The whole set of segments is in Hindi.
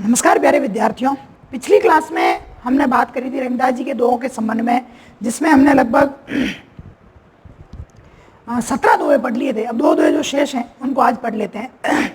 नमस्कार प्यारे विद्यार्थियों। पिछली क्लास में हमने बात करी थी रविदास जी के दोहों के संबंध में, जिसमें हमने लगभग 17 दोहे पढ़ लिए थे। अब दो दोहे जो शेष हैं उनको आज पढ़ लेते हैं।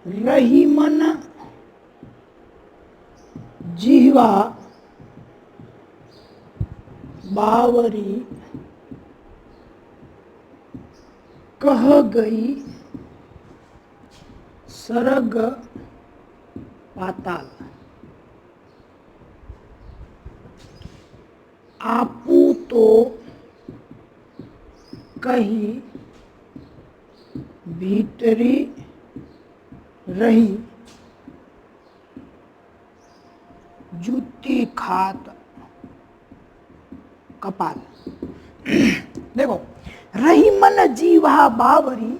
रही मन जिह्वा बावरी कह गई सरग पाताल। आपू तो कही भीतरी रही जूती खात कपाल। देखो, रही मन जीवा बावरी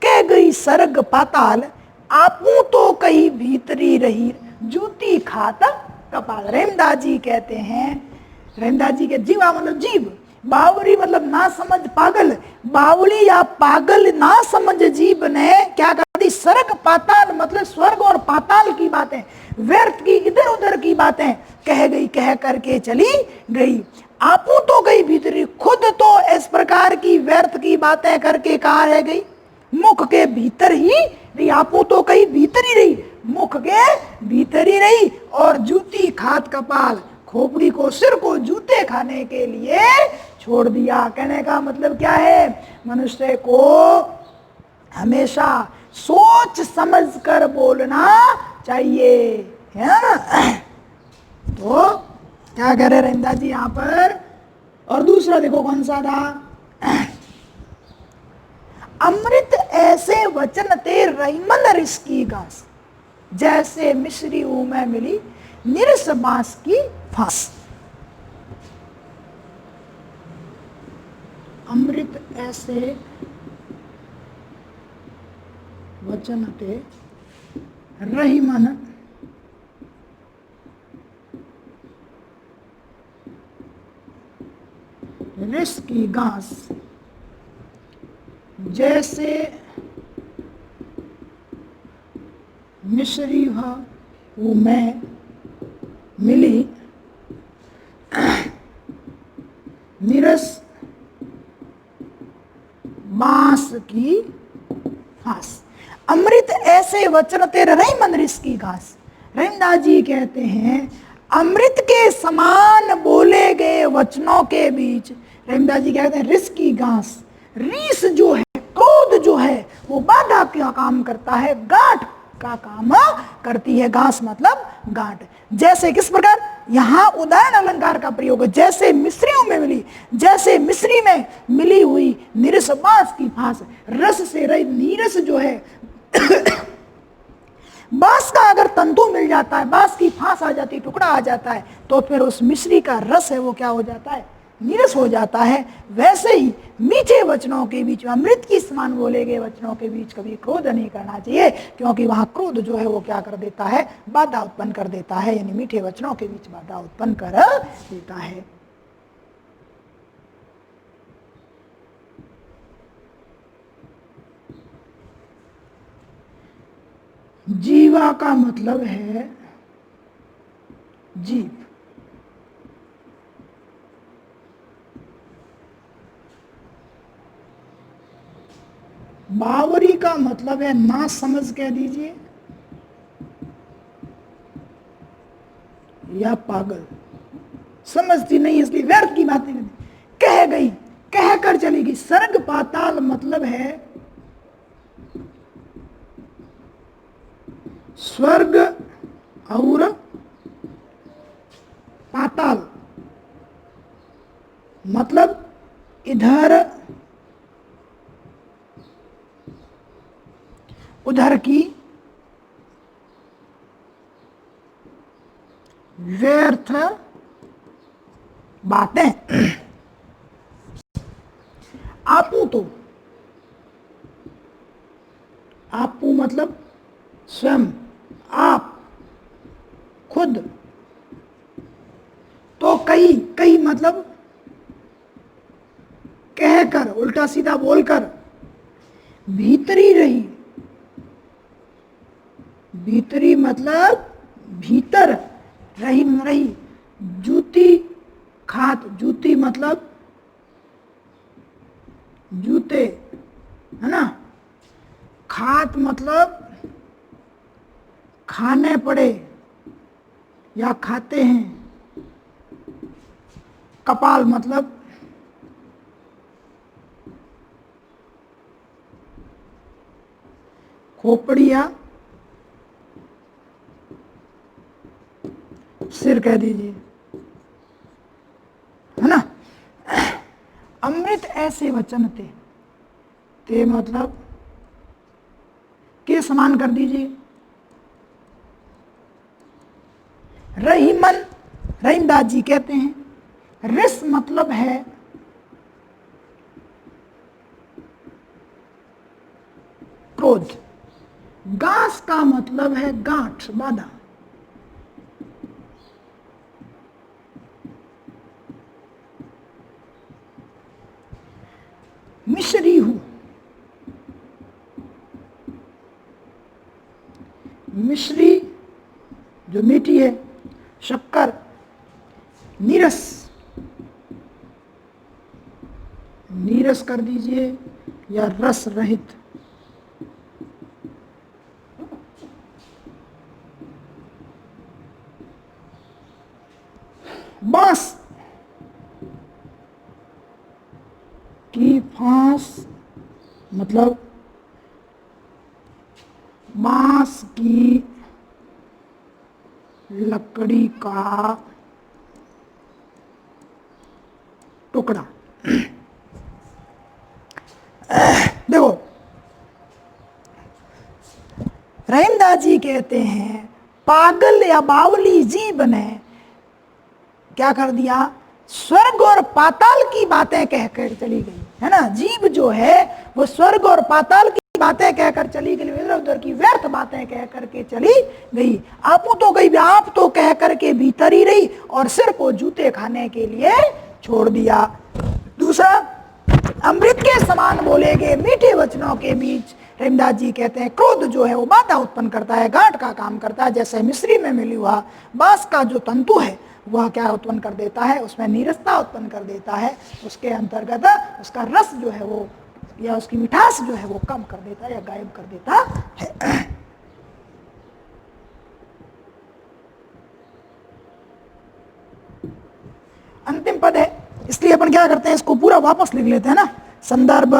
कह गई सरग पाताल, आपू तो कही भीतरी रही जूती खात कपाल। रहीमदास जी कहते हैं, रहीमदास जी के जीवा मतलब जीव, बावरी मतलब ना समझ पागल, बावली या पागल ना समझ जीव ने क्या कर दी, सरग पाताल मतलब स्वर्ग और पाताल की बातें, व्यर्थ की इधर उधर की बातें कह गई, कह करके चली गई। आपू तो गई भीतरी, खुद तो इस प्रकार की व्यर्थ की बातें करके कहाँ रह गई, मुख के भीतर ही रही। आपू तो कहीं भीतर ही रही, मुख के भीतर ही रही, और जूती खात कपाल, खोपड़ी को, सिर को जूते खाने के लिए छोड़ दिया। कहने का मतलब क्या है, मनुष्य को हमेशा सोच समझ कर बोलना चाहिए, है ना। तो क्या कह रहे रहीमदास जी यहाँ पर। और दूसरा देखो कौन सा था, अमृत ऐसे वचन ते रहीमन रिस की घास, जैसे मिश्री में मिली निरस बांस की फांस। अमृत ऐसे वचन ते रहीमन रिस की घास, जैसे मिश्री में मिली निरस बांस की फांस। अमृत ऐसे वचन तेरे रहीमन रिस की घास। रहीमदास जी कहते हैं, अमृत के समान बोले गए वचनों के बीच, रहीमदास जी कहते हैं, रिस की घास, रीस जो है, क्रोध जो है, वो बाधा का काम करता है, गांठ का काम करती है। घास मतलब गांठ। जैसे किस प्रकार, यहाँ उदाहरण अलंकार का प्रयोग है, जैसे मिश्रियों में मिली, जैसे मिश्री में मिली हुई निरस बांस की फांस, रस से रही नीरस जो है बांस का अगर तंतु मिल जाता है, बांस की फांस आ जाती, टुकड़ा आ जाता है, तो फिर उस मिश्री का रस है वो क्या हो जाता है, नीरस हो जाता है। वैसे ही मीठे वचनों के बीच में, अमृत की समान बोले गए वचनों के बीच कभी क्रोध नहीं करना चाहिए, क्योंकि वहां क्रोध जो है वो क्या कर देता है, बाधा उत्पन्न कर देता है, यानी मीठे वचनों के बीच बाधा उत्पन्न कर देता है। जीवा का मतलब है जीव, बावरी का मतलब है ना समझ कह दीजिए या पागल, समझती नहीं इसलिए व्यर्थ की बातें कह गई, कह कर चली गई। सर्ग पाताल मतलब है स्वर्ग और पाताल, मतलब इधर उधर की व्यर्थ बातें। आपू तो, आपू मतलब स्वयं, आप, खुद। तो कई, कई मतलब कहकर, उल्टा सीधा बोलकर। भीतरी रही, भीतरी मतलब भीतर, रही रही। जूती खात, जूती मतलब जूते, है ना। खात मतलब खाने पड़े या खाते हैं। कपाल मतलब खोपड़ी या सिर कह दीजिए, है ना। अमृत ऐसे वचन थे, ते मतलब के समान कर दीजिए। रहीमन, रहीमदास जी कहते हैं रिस मतलब है क्रोध, गास का मतलब है गांठ, बाधा। मिश्री हूं, मिश्री जो मीठी है, शक्कर। नीरस, नीरस कर दीजिए या रस रहित। बांस की फांस मतलब बांस की लकड़ी का टुकड़ा। देखो, रहीमदास जी कहते हैं पागल या बावली जीव ने क्या कर दिया, स्वर्ग और पाताल की बातें कहकर चली गई, है ना। जीव जो है वो स्वर्ग और पाताल की बातें कहकर चली गई, इधर उधर की व्यर्थ बातें कह करके चली गई। आपू तो गई, आप तो कह करके भीतर ही रही और सिर को जूते खाने के लिए छोड़ दिया। दूसरा, अमृत के समान बोले गए मीठे वचनों के बीच रहीमदास जी कहते हैं क्रोध जो है वो बाधा उत्पन्न करता है, गांठ का काम करता है। जैसे मिश्री में मिली हुआ बांस का जो तंतु है वह क्या उत्पन्न कर देता है, उसमें नीरसता उत्पन्न कर देता है। उसके अंतर्गत उसका रस जो है वो या उसकी मिठास जो है वो कम कर देता है या गायब कर देता है। अंतिम पद है, इसलिए अपन क्या करते हैं, इसको पूरा वापस लिख लेते हैं ना, संदर्भ।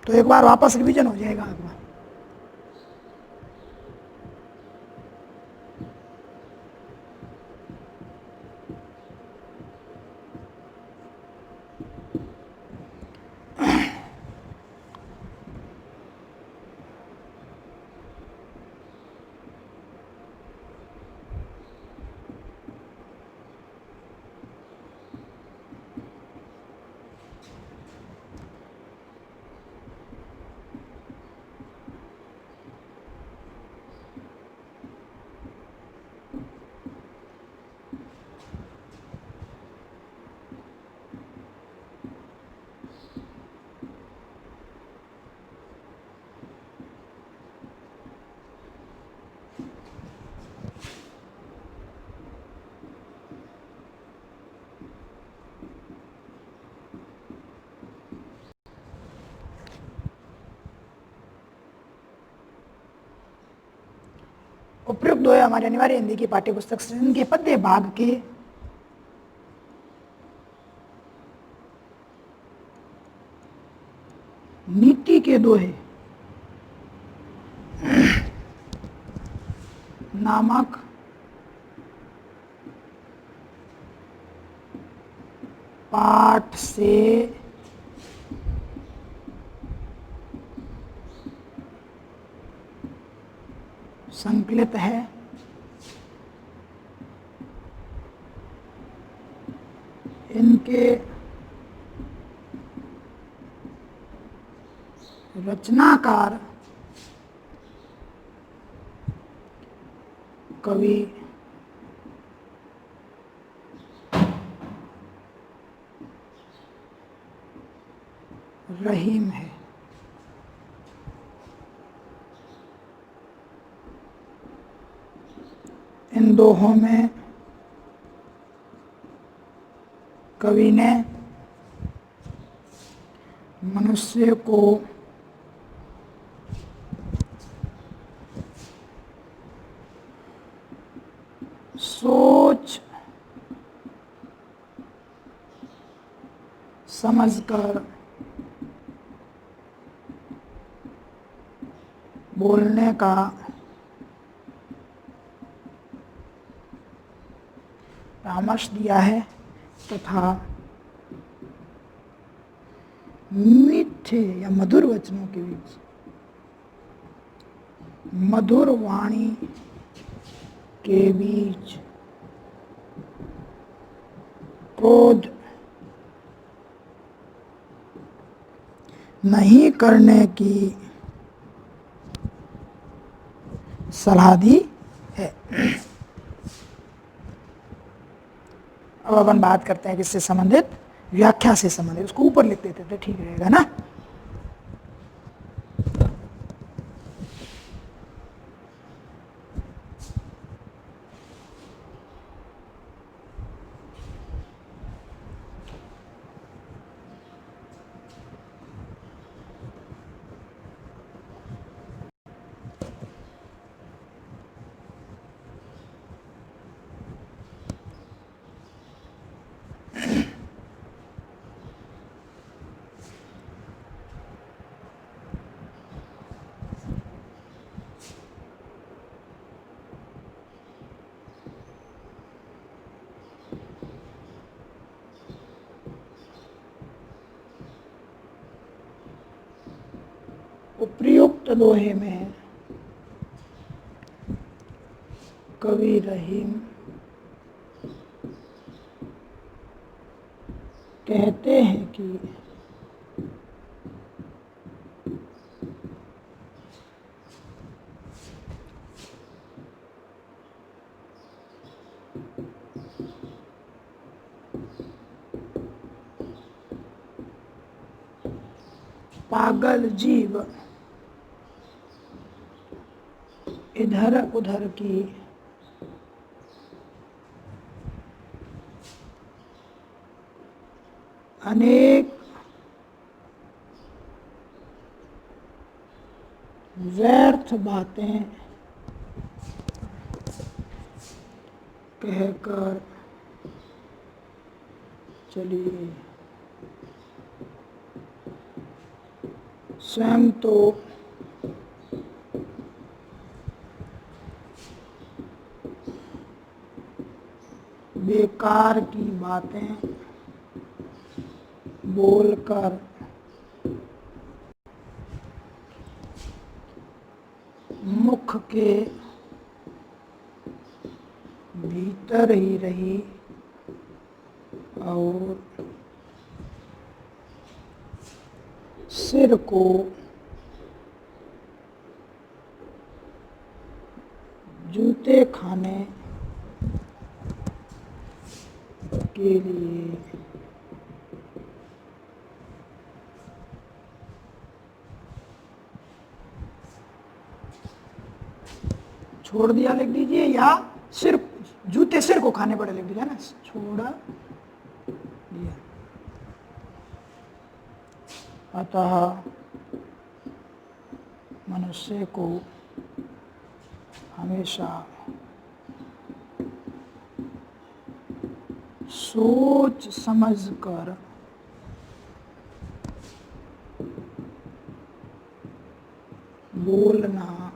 तो एक बार वापस रिवीजन हो जाएगा एक बार। उपयुक्त दो है हमारे अनिवार्य हिंदी की पाठ्य पुस्तक सृजन के पद्य भाग के नीति के दोहे नामक पाठ से संकलित है। इनके रचनाकार कवि रहीम है। इन दोहों में कवि ने मनुष्य को सोच समझकर बोलने का परामर्श दिया है तथा मीठे या मधुर वचनों के बीच मधुर वाणी के बीच क्रोध नहीं करने की सलाह दी है। अब अपन बात करते हैं किससे संबंधित, व्याख्या से संबंधित। उसको ऊपर लिख देते थे, ठीक रहेगा ना। उपर्युक्त दोहे में कवि रहीम कहते हैं कि पागल जीव इधर उधर की अनेक व्यर्थ बातें कहकर चलिए स्वयं तो बेकार की बातें बोलकर मुख के भीतर ही रही और सिर को जूते खाने के लिए छोड़ दिया लिख दीजिए, या सिर जूते सिर को खाने पड़े लिख दीजिए ना, छोड़ा दिया। अतः मनुष्य को हमेशा सोच समझकर बोलना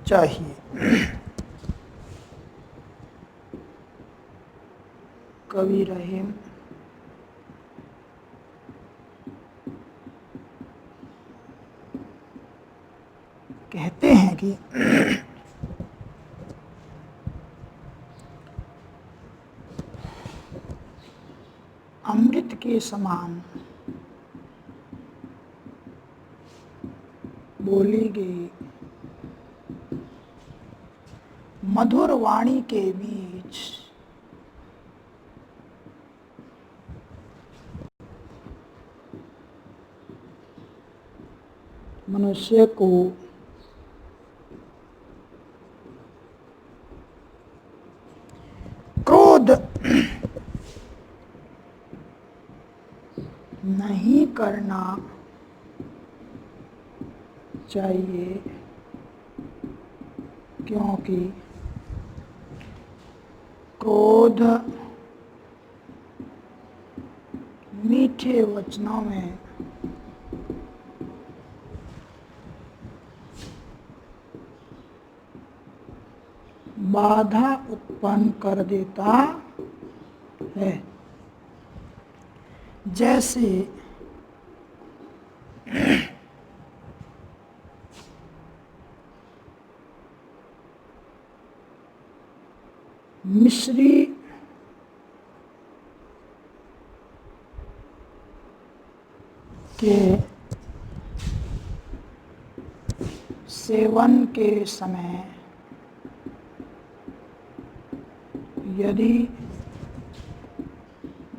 चाहिए। कवि रहीम कहते हैं कि अमृत के समान बोली गई मधुर वाणी के बीच मनुष्य को क्रोध नहीं करना चाहिए, क्योंकि क्रोध मीठे वचनों में बाधा उत्पन्न कर देता है। जैसे मिश्री के सेवन के समय यदि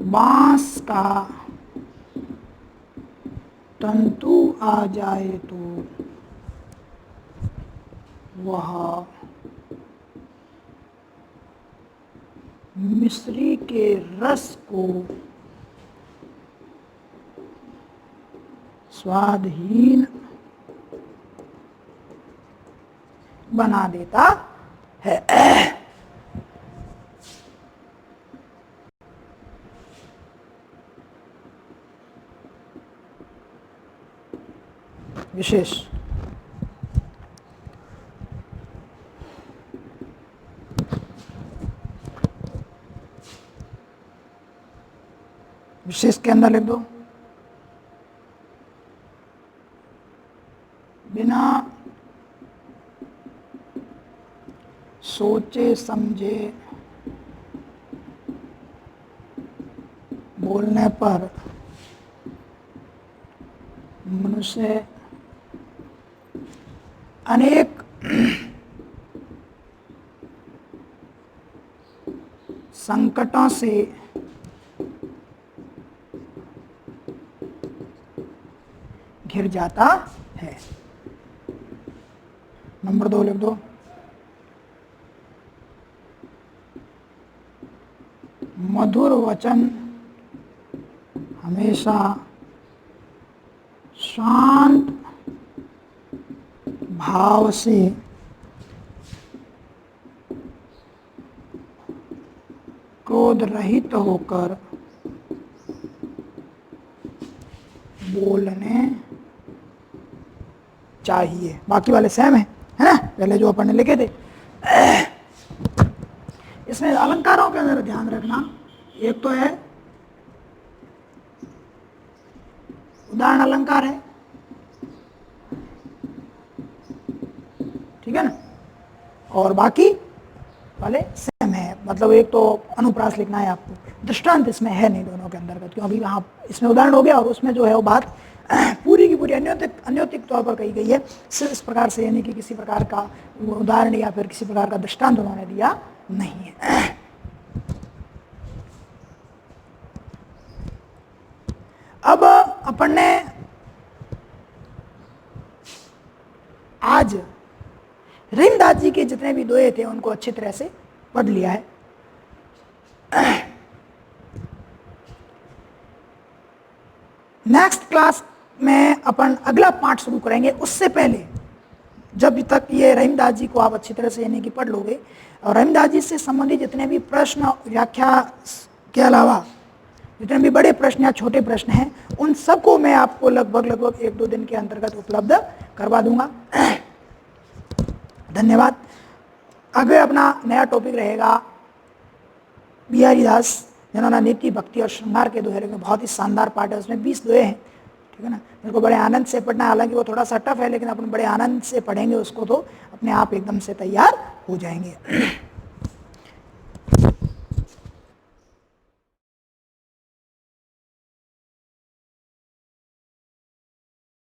बांस का तंतु आ जाए तो वह मिश्री के रस को स्वादहीन बना देता है। विशेष विशेष के अंदर लिख दो, बिना सोचे समझे बोलने पर मनुष्य अनेक संकटों से घिर जाता है। नंबर 2 लिख दो, मधुर वचन हमेशा शांत भाव से क्रोध रहित होकर बोलने चाहिए। बाकी वाले सेम है ना, पहले जो अपन ने लिखे थे। इसमें अलंकारों के अंदर ध्यान रखना, एक तो है उदाहरण अलंकार है, ठीक है ना, और बाकी वाले सेम है। मतलब एक तो अनुप्रास लिखना है आपको, दृष्टांत इसमें है नहीं दोनों के अंतर्गत, क्योंकि वहाँ इसमें उदाहरण हो गया और उसमें जो है वो बात पूरी की पूरी अन्योतिक तौर पर कही गई है। सिर्फ इस प्रकार से, यानी कि किसी प्रकार का उदाहरण या फिर किसी प्रकार का दृष्टांत उन्होंने दिया नहीं है। अब अपन ने आज रहीमदास जी के जितने भी दोहे थे उनको अच्छी तरह से पढ़ लिया है। नेक्स्ट क्लास में अपन अगला पार्ट शुरू करेंगे। उससे पहले जब तक ये रहीमदास जी को आप अच्छी तरह से यानी कि पढ़ लोगे, और रहीमदास जी से संबंधित जितने भी प्रश्न व्याख्या के अलावा जितने भी बड़े प्रश्न या छोटे प्रश्न हैं, उन सबको मैं आपको लगभग 1-2 दिन के अंतर्गत उपलब्ध करवा दूंगा। धन्यवाद। आगे अपना नया टॉपिक रहेगा बिहारी दास, जिन्होंने नीति, भक्ति और श्रृंगार के दोहे लिखे। बहुत ही शानदार पाठ है, उसमें 20 दोहे हैं, ठीक है ना। मेरे को बड़े आनंद से पढ़ना है, हालांकि वो थोड़ा सा टफ है, लेकिन अपन बड़े आनंद से पढ़ेंगे उसको तो अपने आप एकदम से तैयार हो जाएंगे।